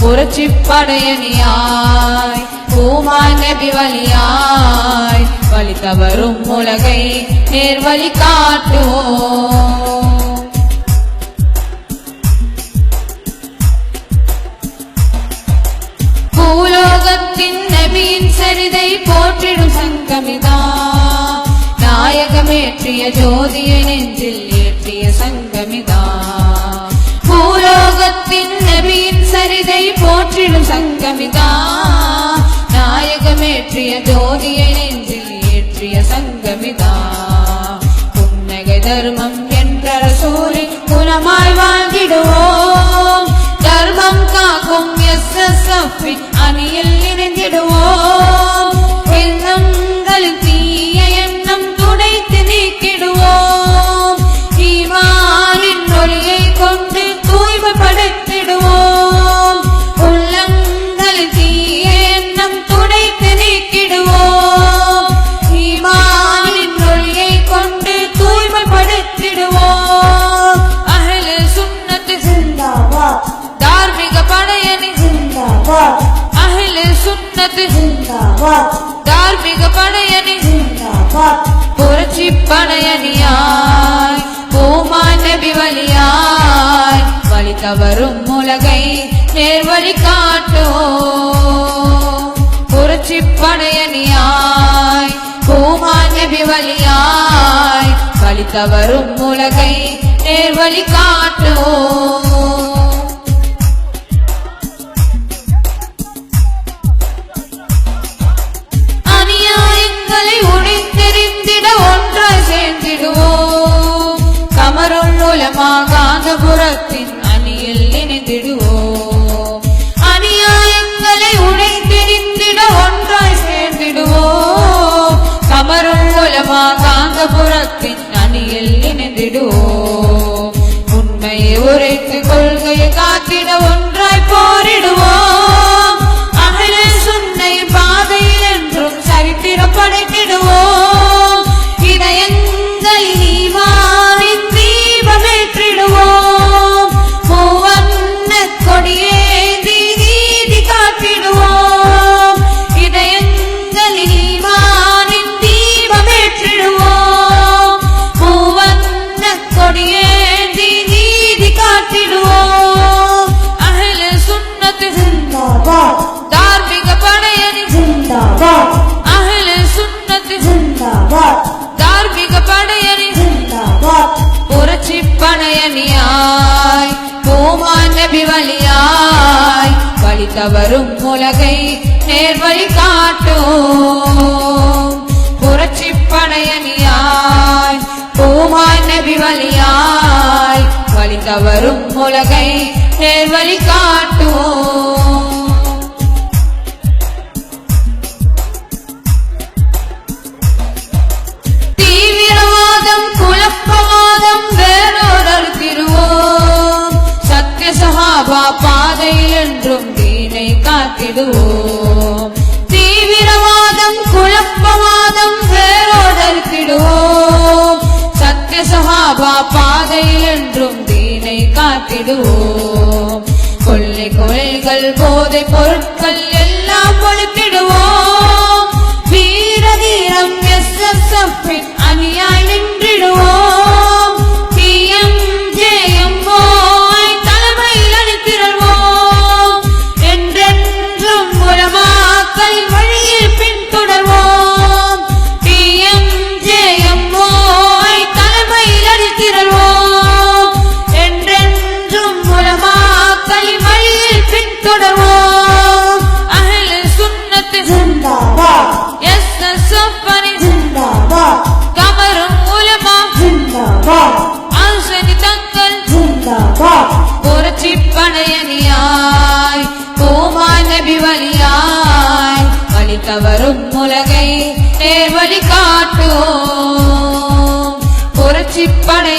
புரட்சி படையணியாய் பூமான் நபி வழியாய் வழி தவறும் உலகை நேர்வழி காட்டுவோம். பூலோகத்தின் நபியின் சரிதை போற்றிடும் சங்கமிதா நாயகமேற்றிய ஜோதியை நெஞ்சில் ஏற்றிய சங்கமிதா. பூலோகத்தின் நபியின் சரிதை போற்றிடும் சங்கமிதா நாயகமேற்றிய ஜோதியை நெஞ்சில் ஏற்றிய சங்கமிதா. புன்னகை தர்மம் என்ற ரசூலின் குலமாய் வாழ்ந்திடுவோம். தர்மம் காக்கும் SSF அணியில் இணைந்திடுவோம். எண்ணங்களின் தீய எண்ணம் துடைத்து நீக்கிடுவோம். ஈமானின் ஒளியை கொண்டு தூய்மைப்படுத்திடுவோம். உள்ளங்களின் தீய எண்ணம் துடைத்து நீக்கிடுவோம். ஈமானின் ஒளியை கொண்டு தூய்மைப்படுத்திடுவோம். அஹ்லே சுன்னத் ஜிந்தாபாத் தார்மீக படையணி ஜிந்தாபாத். அஹ்லே சுன்னத் ஜிந்தாபாத் தார்மீக படையணி ஜிந்தாபாத். புரட்சி படையணியாய் பூமான் நபி வழியாய் வழி தவறும் உலகை நேர்வழி காட்டுவோம். புரட்சி படையணியாய் பூமான் நபி வழியாய் வழி தவறும் உலகை நேர்வழி காட்டுவோம். அநியாயங்களை உடைத்தெறிந்திட ஒன்றாய் சேர்ந்திடுவோம். கமருல் உலமா காந்தபுரத்தின் அணியில் இணைந்திடுவோம். அநியாயங்களை உடைத்தெறிந்திட ஒன்றாய் சேர்ந்திடுவோம். கமருல் உலமா காந்தபுரத்தின் அணியில் இணைந்திடுவோம். உண்மையை உரைத்து கொள்கையை காத்திட ஒன்றாய் போரிடுவோம். அஹ்லே சுன்னை பாதையில் என்றும் சரித்திரம் படைத்திடுவோம். இதயங்களில் ஈமானின் தீபமேற்றிடுவோம். மூவண்ண கொடியேந்தி நீதி காட்டிடுவோம். இதயங்களில் ஈமானின் தீபமேற்றிடுவோம். மூவண்ண கொடியேந்தி நீதி காட்டிடுவோம். அஹ்லே சுன்னத் ஜிந்தாபாத் தார்மீக படையணி ஜிந்தாபாத். அஹ்லே சுன்னத் ஜிந்தாபாத் தார்மீக படையணி ஜிந்தாபாத். புரட்சி படையணியாய் பூமான் நபி வழியாய் வழி தவறும் உலகை நேர்வழி காட்டுவோம். புரட்சி படையணியாய் பூமான் நபி வழியாய் வழி தவறும் உலகை நேர்வழி காட்டுவோம். தீவிரவாதம் குழப்பவாதம் வேறோடர்த்திடுவோம். சத்திய சஹாபா பாதையில் என்றும் தீனை காத்திடுவோம். தீவிரவாதம் குழப்பவாதம் வேறோடர்த்திடுவோம். சத்திய சஹாபா பாதையில் என்றும் தீனை காத்திடுவோம். கொள்ளை கொலைகள் போதை பொருட்கள் எல்லாம் ஒழித்திடுவோம். வீர தீரம் SSF அணியாய் நின்றிடுவோம். PMJMOI தலைமையில் அணிதிரள்வோம். என்றென்றும் உலமாக்களின் வழியில் பின்தொடர்வோம். PMJMOI தலைமையில் அணிதிரள்வோம். என்றென்றும் உலமாக்களின் வழியில் பின்தொடர்வோம். அஹ்லே சுன்னத் ஜிந்தாபாத் SSF ஜிந்தாபாத். கமரும் உலமா ஜிந்தாபாத். ஆசனி தங்கள் ஜிந்தாபாத். புரட்சி படையணியாய் பூமான் நபி வழியாய் வழி தவறும் உலகை நேர்வழி காட்டுவோம். புரட்சி படை